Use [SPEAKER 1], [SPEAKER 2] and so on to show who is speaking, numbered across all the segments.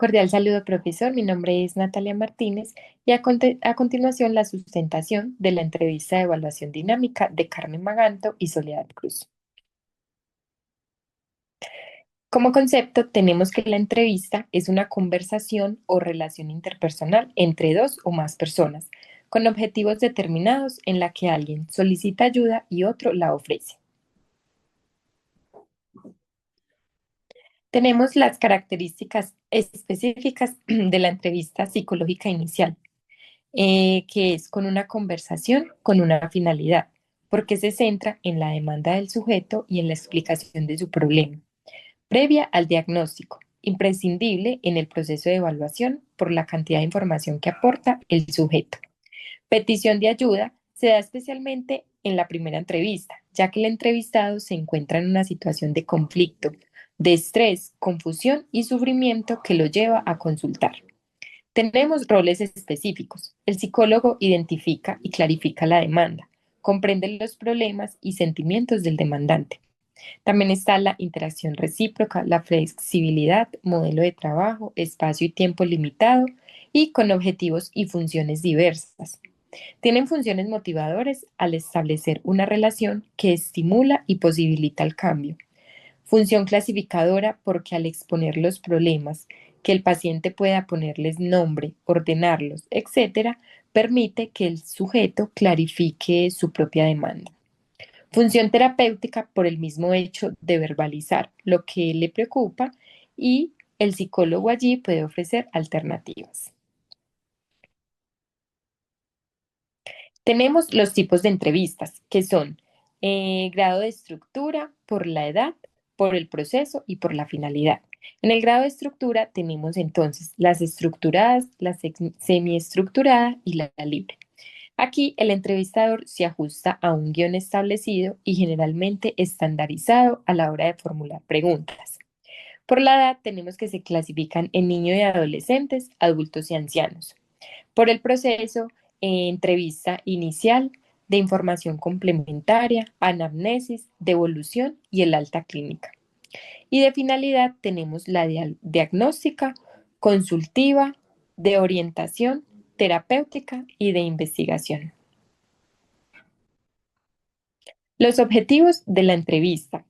[SPEAKER 1] Cordial saludo, profesor. Mi nombre es Natalia Martínez y a continuación la sustentación de la entrevista de evaluación dinámica de Carmen Maganto y Soledad Cruz. Como concepto, tenemos que la entrevista es una conversación o relación interpersonal entre dos o más personas, con objetivos determinados en la que alguien solicita ayuda y otro la ofrece. Tenemos las características específicas de la entrevista psicológica inicial. Que es con una conversación con una finalidad, porque se centra en la demanda del sujeto y en la explicación de su problema, previa al diagnóstico, imprescindible en el proceso de evaluación por la cantidad de información que aporta el sujeto. Petición de ayuda se da especialmente en la primera entrevista, ya que el entrevistado se encuentra en una situación de conflicto, de estrés, confusión y sufrimiento que lo lleva a consultar. Tenemos roles específicos. El psicólogo identifica y clarifica la demanda, comprende los problemas y sentimientos del demandante. También está la interacción recíproca, la flexibilidad, modelo de trabajo, espacio y tiempo limitado y con objetivos y funciones diversas. Tienen funciones motivadoras al establecer una relación que estimula y posibilita el cambio. Función clasificadora porque al exponer los problemas, que el paciente pueda ponerles nombre, ordenarlos, etcétera, permite que el sujeto clarifique su propia demanda. Función terapéutica por el mismo hecho de verbalizar lo que le preocupa y el psicólogo allí puede ofrecer alternativas. Tenemos los tipos de entrevistas, que son grado de estructura, por la edad, por el proceso y por la finalidad. En el grado de estructura tenemos entonces las estructuradas, la semiestructurada y la libre. Aquí el entrevistador se ajusta a un guión establecido y generalmente estandarizado a la hora de formular preguntas. Por la edad tenemos que se clasifican en niños y adolescentes, adultos y ancianos. Por el proceso, entrevista inicial, de información complementaria, anamnesis, devolución y el alta clínica. Y de finalidad tenemos la diagnóstica, consultiva, de orientación, terapéutica y de investigación. Los objetivos de la entrevista.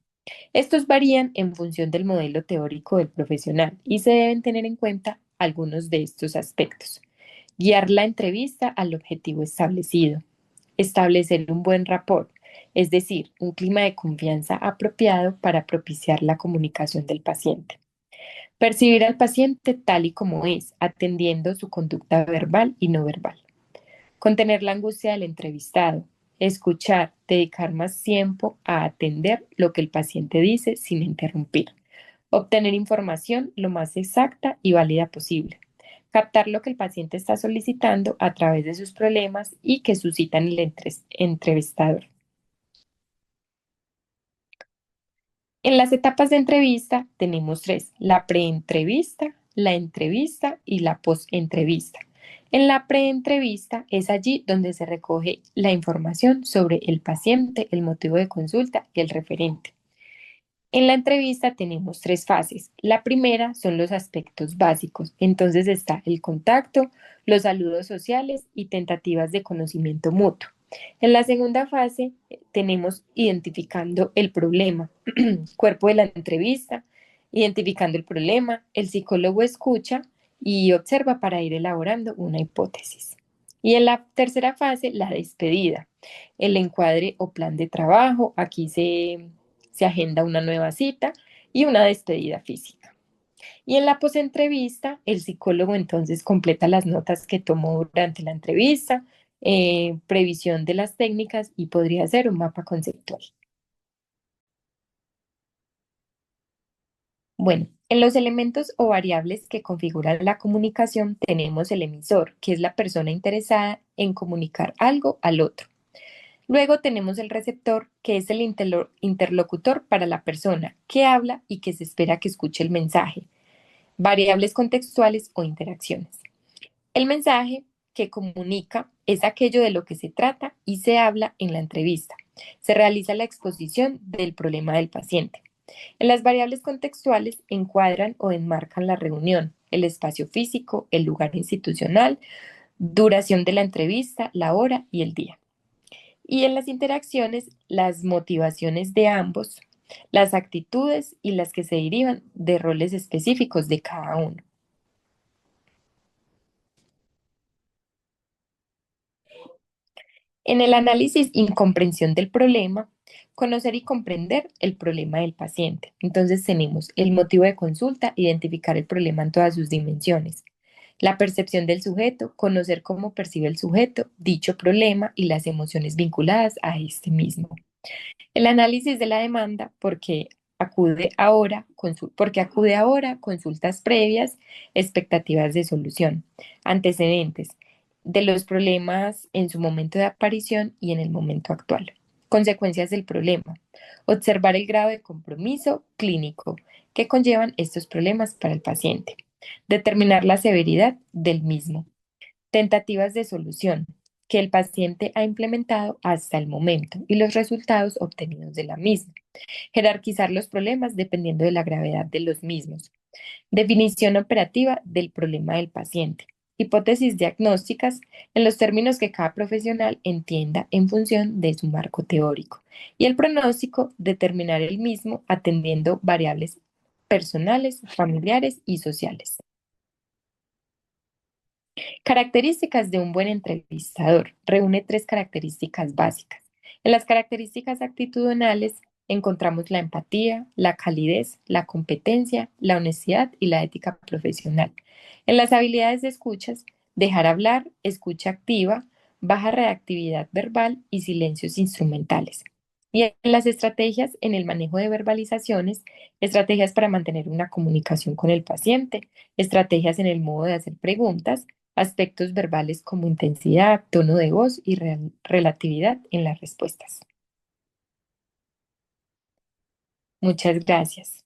[SPEAKER 1] Estos varían en función del modelo teórico del profesional y se deben tener en cuenta algunos de estos aspectos. Guiar la entrevista al objetivo establecido. Establecer un buen rapport, es decir, un clima de confianza apropiado para propiciar la comunicación del paciente. Percibir al paciente tal y como es, atendiendo su conducta verbal y no verbal. Contener la angustia del entrevistado. Escuchar, dedicar más tiempo a atender lo que el paciente dice sin interrumpir. Obtener información lo más exacta y válida posible. Captar lo que el paciente está solicitando a través de sus problemas y que suscitan el entrevistador. En las etapas de entrevista tenemos tres: la preentrevista, la entrevista y la postentrevista. En la preentrevista es allí donde se recoge la información sobre el paciente, el motivo de consulta y el referente. En la entrevista tenemos tres fases. La primera son los aspectos básicos. Entonces está el contacto, los saludos sociales y tentativas de conocimiento mutuo. En la segunda fase tenemos identificando el problema, cuerpo de la entrevista, identificando el problema, el psicólogo escucha y observa para ir elaborando una hipótesis. Y en la tercera fase, la despedida, el encuadre o plan de trabajo. Aquí se agenda una nueva cita y una despedida física. Y en la posentrevista, el psicólogo entonces completa las notas que tomó durante la entrevista, previsión de las técnicas y podría ser un mapa conceptual. Bueno, en los elementos o variables que configuran la comunicación tenemos el emisor, que es la persona interesada en comunicar algo al otro. Luego tenemos el receptor, que es el interlocutor para la persona que habla y que se espera que escuche el mensaje. Variables contextuales o interacciones. El mensaje que comunica es aquello de lo que se trata y se habla en la entrevista. Se realiza la exposición del problema del paciente. En las variables contextuales encuadran o enmarcan la reunión, el espacio físico, el lugar institucional, duración de la entrevista, la hora y el día. Y en las interacciones, las motivaciones de ambos, las actitudes y las que se derivan de roles específicos de cada uno. En el análisis y comprensión del problema, conocer y comprender el problema del paciente. Entonces tenemos el motivo de consulta, identificar el problema en todas sus dimensiones. La percepción del sujeto, conocer cómo percibe el sujeto dicho problema y las emociones vinculadas a este mismo. El análisis de la demanda, porque acude ahora, consultas previas, expectativas de solución, antecedentes de los problemas en su momento de aparición y en el momento actual. Consecuencias del problema. Observar el grado de compromiso clínico que conllevan estos problemas para el paciente. Determinar la severidad del mismo. Tentativas de solución que el paciente ha implementado hasta el momento y los resultados obtenidos de la misma. Jerarquizar los problemas dependiendo de la gravedad de los mismos. Definición operativa del problema del paciente. Hipótesis diagnósticas en los términos que cada profesional entienda en función de su marco teórico. Y el pronóstico, determinar el mismo atendiendo variables personales, familiares y sociales. Características de un buen entrevistador. Reúne tres características básicas. En las características actitudinales encontramos la empatía, la calidez, la competencia, la honestidad y la ética profesional. En las habilidades de escuchas, dejar hablar, escucha activa, baja reactividad verbal y silencios instrumentales. Y en las estrategias, en el manejo de verbalizaciones, estrategias para mantener una comunicación con el paciente, estrategias en el modo de hacer preguntas, aspectos verbales como intensidad, tono de voz y relatividad en las respuestas. Muchas gracias.